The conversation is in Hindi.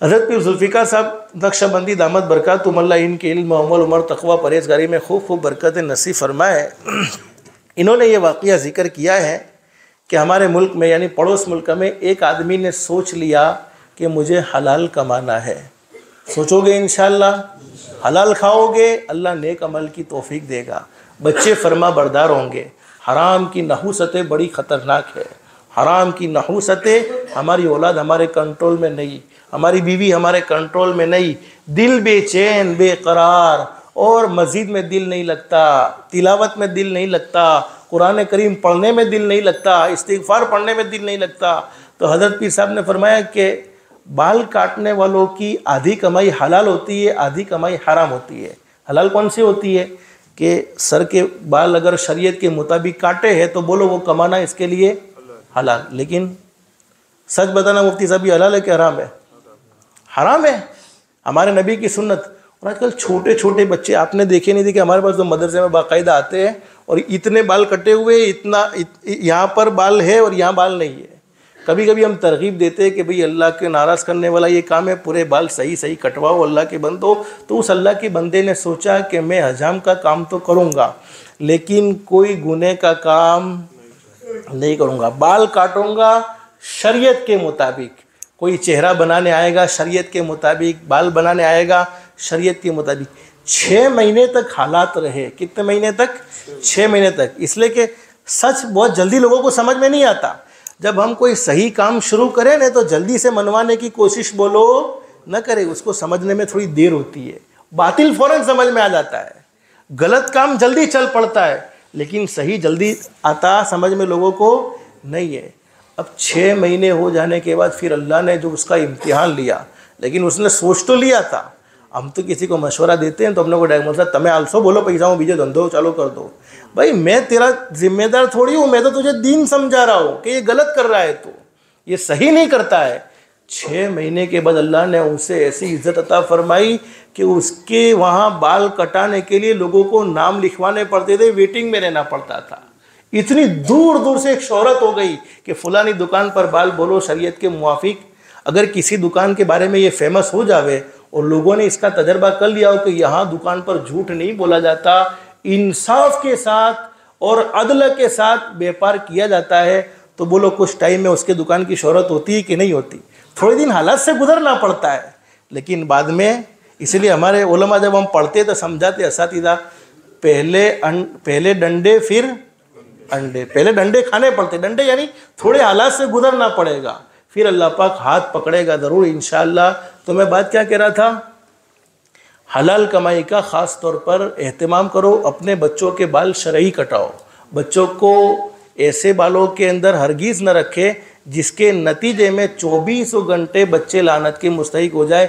हज़रत पीर जुल्फ़िकार साहब नक्शबंदी दामद बरकातुहुम अल्लाह इनके इल्म, अमल, उमर, तक़वा, परहेज़गारी में खूब खूब बरकत नसीब फरमाए। इन्होंने ये वाक़या ज़िक्र किया है कि हमारे मुल्क में यानी पड़ोस मुल्क में एक आदमी ने सोच लिया कि मुझे हलाल कमाना है। सोचोगे इंशाअल्लाह हलाल खाओगे, अल्लाह नेक अमल की तौफीक देगा, बच्चे फरमा बरदार होंगे। हराम की नहूसतें बड़ी ख़तरनाक है। हराम की नहूसतें, हमारी औलाद हमारे कंट्रोल में नहीं, हमारी बीवी हमारे कंट्रोल में नहीं, दिल बेचैन बेकरार और मस्जिद में दिल नहीं लगता, तिलावत में दिल नहीं लगता, कुरान करीम पढ़ने में दिल नहीं लगता, इस्तिग़फ़ार पढ़ने में दिल नहीं लगता। तो हज़रत पीर साहब ने फरमाया कि बाल काटने वालों की आधी कमाई हलाल होती है, आधी कमाई हराम होती है। हलाल कौन सी होती है कि सर के बाल अगर शरीयत के मुताबिक काटे हैं तो बोलो वो कमाना इसके लिए हलाल। लेकिन सच बताना मुफ्ती साहब, ये हलाल है कि हराम है? हराम है, हमारे नबी की सुन्नत। और आजकल छोटे छोटे बच्चे आपने देखे नहीं देखे, हमारे पास तो मदरसे में बाकायदा आते हैं और इतने बाल कटे हुए, यहाँ पर बाल है और यहाँ बाल नहीं है। कभी कभी हम तरगीब देते हैं कि भाई अल्लाह के नाराज़ करने वाला ये काम है, पूरे बाल सही सही कटवाओ अल्लाह के बंदो। तो उस अल्लाह के बंदे ने सोचा कि मैं हजाम का काम तो करूँगा लेकिन कोई गुनाह का काम नहीं करूँगा, बाल काटूँगा शरीयत के मुताबिक। कोई चेहरा बनाने आएगा शरीयत के मुताबिक, बाल बनाने आएगा शरीयत के मुताबिक। 6 महीने तक हालात रहे। कितने महीने तक? 6 महीने तक। इसलिए कि सच बहुत जल्दी लोगों को समझ में नहीं आता। जब हम कोई सही काम शुरू करें ना तो जल्दी से मनवाने की कोशिश बोलो न करें, उसको समझने में थोड़ी देर होती है। बातिल फ़ौरन समझ में आ जाता है, गलत काम जल्दी चल पड़ता है, लेकिन सही जल्दी आता समझ में लोगों को नहीं है। अब 6 महीने हो जाने के बाद फिर अल्लाह ने जो उसका इम्तिहान लिया, लेकिन उसने सोच तो लिया था। हम तो किसी को मशवरा देते हैं तो अपने को डायग्नोस तमें आलसो बोलो पैसा बीजे धंधो चालू कर दो। भाई मैं तेरा जिम्मेदार थोड़ी हूँ, मैं तो तुझे दीन समझा रहा हूँ कि ये गलत कर रहा है, तो ये सही नहीं करता है। 6 महीने के बाद अल्लाह ने उसे ऐसी इज्जत अता फरमाई कि उसके वहाँ बाल कटाने के लिए लोगों को नाम लिखवाने पड़ते थे, वेटिंग में रहना पड़ता था। इतनी दूर दूर से एक शोहरत हो गई कि फलानी दुकान पर बाल बोलो शरीयत के मुआफिक। अगर किसी दुकान के बारे में ये फेमस हो जावे और लोगों ने इसका तजर्बा कर लिया हो कि यहाँ दुकान पर झूठ नहीं बोला जाता, इंसाफ के साथ और अदल के साथ व्यापार किया जाता है, तो बोलो कुछ टाइम में उसके दुकान की शोहरत होती है कि नहीं होती? थोड़े दिन हालात से गुजरना पड़ता है, लेकिन बाद में इसलिए हमारे उलमा जब हम पढ़ते तो समझाते असातिज़ा, पहले डंडे फिर अंडे। पहले डंडे खाने पड़ते, डंडे यानी थोड़े हालात से गुजरना पड़ेगा, फिर अल्लाह पाक हाथ पकड़ेगा ज़रूर इंशाअल्लाह। तो मैं बात क्या कह रहा था, हलाल कमाई का ख़ास तौर पर एहतमाम करो। अपने बच्चों के बाल शरई कटाओ, बच्चों को ऐसे बालों के अंदर हरगिज़ न रखे जिसके नतीजे में 24 घंटे बच्चे लानत के मुस्तहिक हो जाए।